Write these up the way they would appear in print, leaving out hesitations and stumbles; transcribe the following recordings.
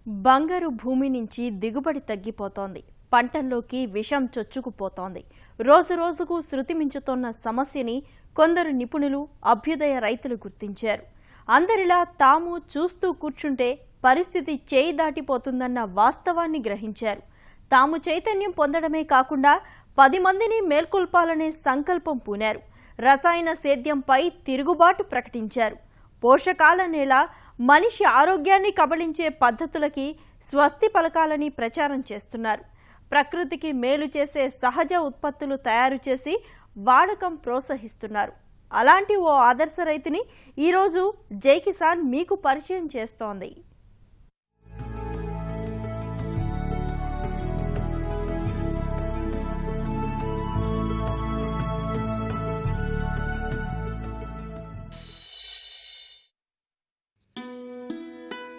బంగారు భూమి నుంచి దిగుబడి తగ్గిపోతోంది. పంటల్లోకి విషం చొచ్చుకుపోతోంది. రోజు రోజుకు శృతి మించుతోన్న సమస్యని కొందరు నిపుణులు, అభ్యుదయ రైతులు గుర్తించారు. అందరిలా తాము చూస్తూ కూర్చుంటే పరిస్థితి చేయి దాటిపోతుందన్న వాస్తవాన్ని గ్రహించారు. తాము చైతన్యం పొందడమే కాకుండా 10 మందిని మేల్కొల్పాలనే సంకల్పం పూనారు. రసాయన సేద్యంపై తిరుగుబాటు ప్రకటించారు. పోషకాల నేల, మనిషి ఆరోగ్యాన్ని కబళించే పద్ధతులకి స్వస్తి పలకాలని ప్రచారం చేస్తున్నారు. ప్రకృతికి మేలు చేసే సహజ ఉత్పత్తులు తయారు చేసి వాడకం ప్రోత్సహిస్తున్నారు. అలాంటి ఓ ఆదర్శ రైతుని ఈరోజు జై కిసాన్ మీకు పరిచయం చేస్తోంది.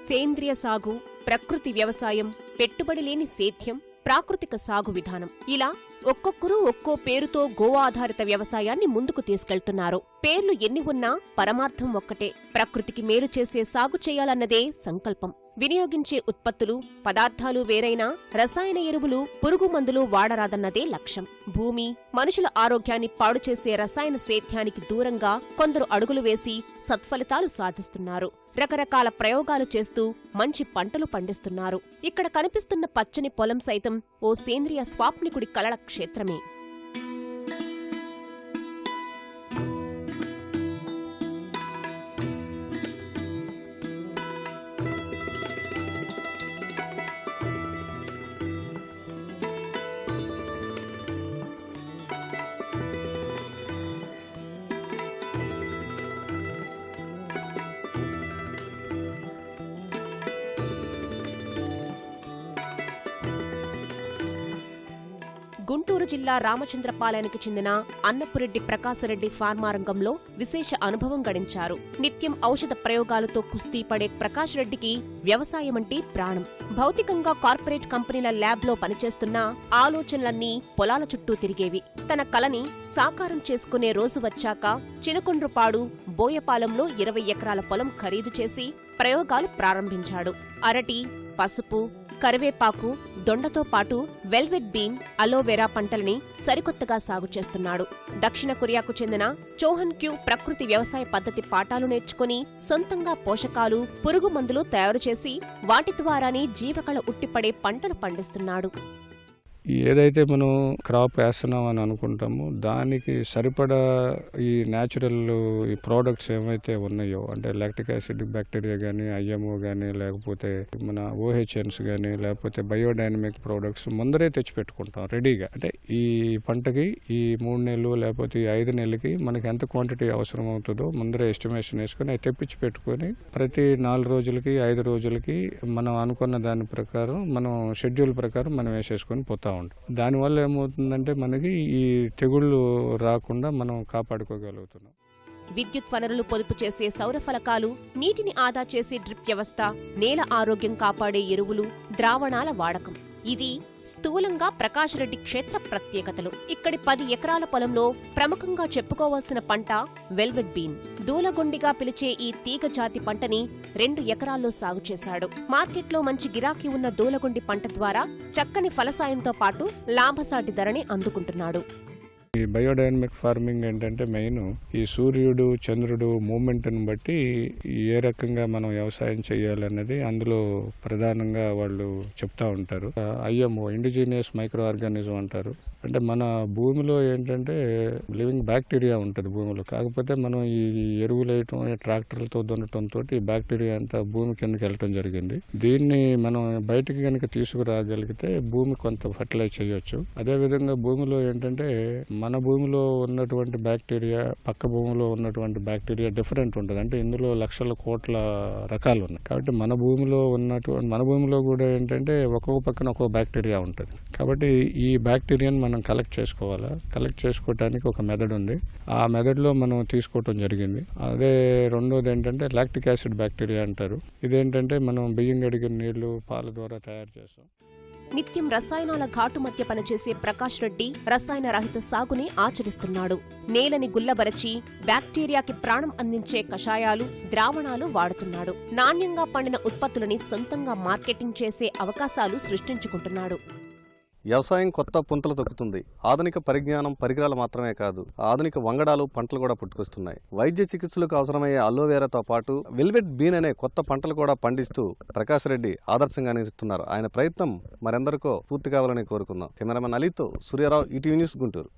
సేంద్రియ సాగు, ప్రకృతి వ్యవసాయం, పెట్టుబడి లేని సేద్యం, ప్రాకృతిక సాగు విధానం, ఇలా ఒక్కొక్కరు ఒక్కో పేరుతో గో ఆధారిత వ్యవసాయాన్ని ముందుకు తీసుకెళ్తున్నారు. పేర్లు ఎన్ని ఉన్నా పరమార్థం ఒక్కటే, ప్రకృతికి మేలు చేసే సాగు చేయాలన్నదే సంకల్పం. వినియోగించే ఉత్పత్తులు, పదార్థాలు వేరైనా రసాయన ఎరువులు, పురుగు మందులు వాడరాదన్నదే లక్ష్యం. భూమి, మనుషుల ఆరోగ్యాన్ని పాడు చేసే రసాయన సేద్యానికి దూరంగా కొందరు అడుగులు వేసి సత్ఫలితాలు సాధిస్తున్నారు. రకరకాల ప్రయోగాలు చేస్తూ మంచి పంటలు పండిస్తున్నారు. ఇక్కడ కనిపిస్తున్న పచ్చని పొలం సైతం ఓ సేంద్రియ స్వాప్నికుడి కలల క్షేత్రమే. గుంటూరు జిల్లా రామచంద్రపాలెనికి చెందిన అన్నపురెడ్డి ప్రకాశరెడ్డి ఫార్మారంగంలో విశేష అనుభవం గడించారు. నిత్యం ఔషధ ప్రయోగాలతో కుస్తీ పడే ప్రకాష్ రెడ్డికి వ్యవసాయమంటే ప్రాణం. భౌతికంగా కార్పొరేట్ కంపెనీల ల్యాబ్లో పనిచేస్తున్న ఆలోచనలన్నీ పొలాల చుట్టూ తిరిగేవి. తన కలని సాకారం చేసుకునే రోజు వచ్చాక చినకొండ్రుపాడు, బోయపాలెంలో 20 ఎకరాల పొలం ఖరీదు చేసి ప్రయోగాలు ప్రారంభించాడు. అరటి, పసుపు, కరివేపాకు, దొండతో పాటు వెల్వెట్ బీన్, అలోవెరా పంటలని సరికొత్తగా సాగు చేస్తున్నాడు. దక్షిణ కొరియాకు చెందిన చోహన్ క్యూ ప్రకృతి వ్యవసాయ పద్ధతి పాఠాలు నేర్చుకుని సొంతంగా పోషకాలు, పురుగు మందులు తయారు చేసి వాటి ద్వారానే జీవకళ ఉట్టిపడే పంటలు పండిస్తున్నాడు. ఏదైతే మనం క్రాప్ వేస్తున్నాం అని అనుకుంటామో దానికి సరిపడా ఈ న్యాచురల్ ఈ ప్రోడక్ట్స్ ఏమైతే ఉన్నాయో, అంటే లాక్టిక్ యాసిడ్ బ్యాక్టీరియా కానీ, ఐఎంఓ కానీ, లేకపోతే మన ఓహెచ్ఎన్స్ కానీ, లేకపోతే బయోడైనమిక్ ప్రోడక్ట్స్ ముందరే తెచ్చిపెట్టుకుంటాం రెడీగా. అంటే ఈ పంటకి ఈ 3 నెలలు లేకపోతే ఈ 5 నెలలకి మనకి ఎంత క్వాంటిటీ అవసరం అవుతుందో ముందరే ఎస్టిమేషన్ వేసుకుని అవి తెప్పించి పెట్టుకుని ప్రతి 4 రోజులకి 5 రోజులకి మనం అనుకున్న దాని ప్రకారం మనం షెడ్యూల్ ప్రకారం మనం వేసేసుకొని పోతాం. దానివల్ల ఏమవుతుందంటే మనకి ఈ తెగుళ్ళు రాకుండా మనం కాపాడుకోగలుగుతున్నాం. విద్యుత్ వనరులు పొదుపు చేసే సౌర ఫలకాలు, నీటిని ఆదా చేసే డ్రిప్ వ్యవస్థ, నేల ఆరోగ్యం కాపాడే ఎరువులు, ద్రావణాల వాడకం, ఇది స్థూలంగా ప్రకాష్ రెడ్డి క్షేత్ర ప్రత్యేకతలు. ఇక్కడి 10 ఎకరాల పొలంలో ప్రముఖంగా చెప్పుకోవాల్సిన పంట వెల్వెట్ బీన్. దూలగొండిగా పిలిచే ఈ తీగ జాతి పంటని 2 ఎకరాల్లో సాగు చేశాడు. మార్కెట్లో మంచి గిరాకీ ఉన్న దూలగొండి పంట ద్వారా చక్కని ఫలసాయంతో పాటు లాభసాటి ధరని అందుకుంటున్నాడు. ఈ బయోడైనమిక్ ఫార్మింగ్ ఏంటంటే మెయిన్ ఈ సూర్యుడు, చంద్రుడు మూమెంట్ని బట్టి ఏ రకంగా మనం వ్యవసాయం చేయాలన్నది అందులో ప్రధానంగా వాళ్ళు చెప్తా ఉంటారు. ఐఎంఓ ఇండిజినియస్ మైక్రో ఆర్గానిజం అంటారు. అంటే మన భూమిలో ఏంటంటే లివింగ్ బ్యాక్టీరియా ఉంటుంది భూమిలో. కాకపోతే మనం ఈ ఎరువులు వేయటం, ట్రాక్టర్లతో దున్నటంతో ఈ బ్యాక్టీరియా అంతా భూమి కిందకి వెళ్ళటం జరిగింది. దీన్ని మనం బయటికి కనుక తీసుకురాగలిగితే భూమి కొంత ఫర్టిలైజ్ చేయొచ్చు. అదేవిధంగా భూమిలో ఏంటంటే మన భూమిలో ఉన్నటువంటి బ్యాక్టీరియా పక్క భూమిలో ఉన్నటువంటి బ్యాక్టీరియా డిఫరెంట్ ఉంటుంది. అంటే ఇందులో లక్షల కోట్ల రకాలు ఉన్నాయి. కాబట్టి మన భూమిలో కూడా ఏంటంటే ఒక్కొక్క పక్కన ఒక్కొక్క బ్యాక్టీరియా ఉంటుంది. కాబట్టి ఈ బ్యాక్టీరియాని మనం కలెక్ట్ చేసుకోవాలా. కలెక్ట్ చేసుకోవడానికి ఒక మెథడ్ ఉంది. ఆ మెథడ్లో మనం తీసుకోవటం జరిగింది. అదే రెండోది ఏంటంటే లాక్టిక్ యాసిడ్ బ్యాక్టీరియా అంటారు. ఇదేంటంటే మనం బియ్యం కడిగిన నీళ్లు, పాల ద్వారా తయారు చేస్తాం. నిత్యం రసాయనాల ఘాటు మధ్య పనిచేసే ప్రకాష్ రెడ్డి రసాయన రహిత సాగుని ఆచరిస్తున్నాడు. నేలని గుల్లబరచి బ్యాక్టీరియాకి ప్రాణం అందించే కషాయాలు, ద్రావణాలు వాడుతున్నాడు. నాణ్యంగా పండిన ఉత్పత్తులని సొంతంగా మార్కెటింగ్ చేసే అవకాశాలు సృష్టించుకుంటున్నాడు. వ్యవసాయం కొత్త పుంతలు తొక్కుతుంది. ఆధునిక పరిజ్ఞానం, పరికరాలు మాత్రమే కాదు, ఆధునిక వంగడాలు, పంటలు కూడా పుట్టుకొస్తున్నాయి. వైద్య చికిత్సలకు అవసరమయ్యే అలోవేరాతో పాటు వెల్వెట్ బీన్ అనే కొత్త పంటలు కూడా పండిస్తూ ప్రకాష్ రెడ్డి ఆదర్శంగా నిలుస్తున్నారు. ఆయన ప్రయత్నం మరెందరికో పూర్తి కావాలని కోరుకుందాం. కెమెరామెన్ అలీతో సూర్యారావు, ఈటీవీ న్యూస్, గుంటూరు.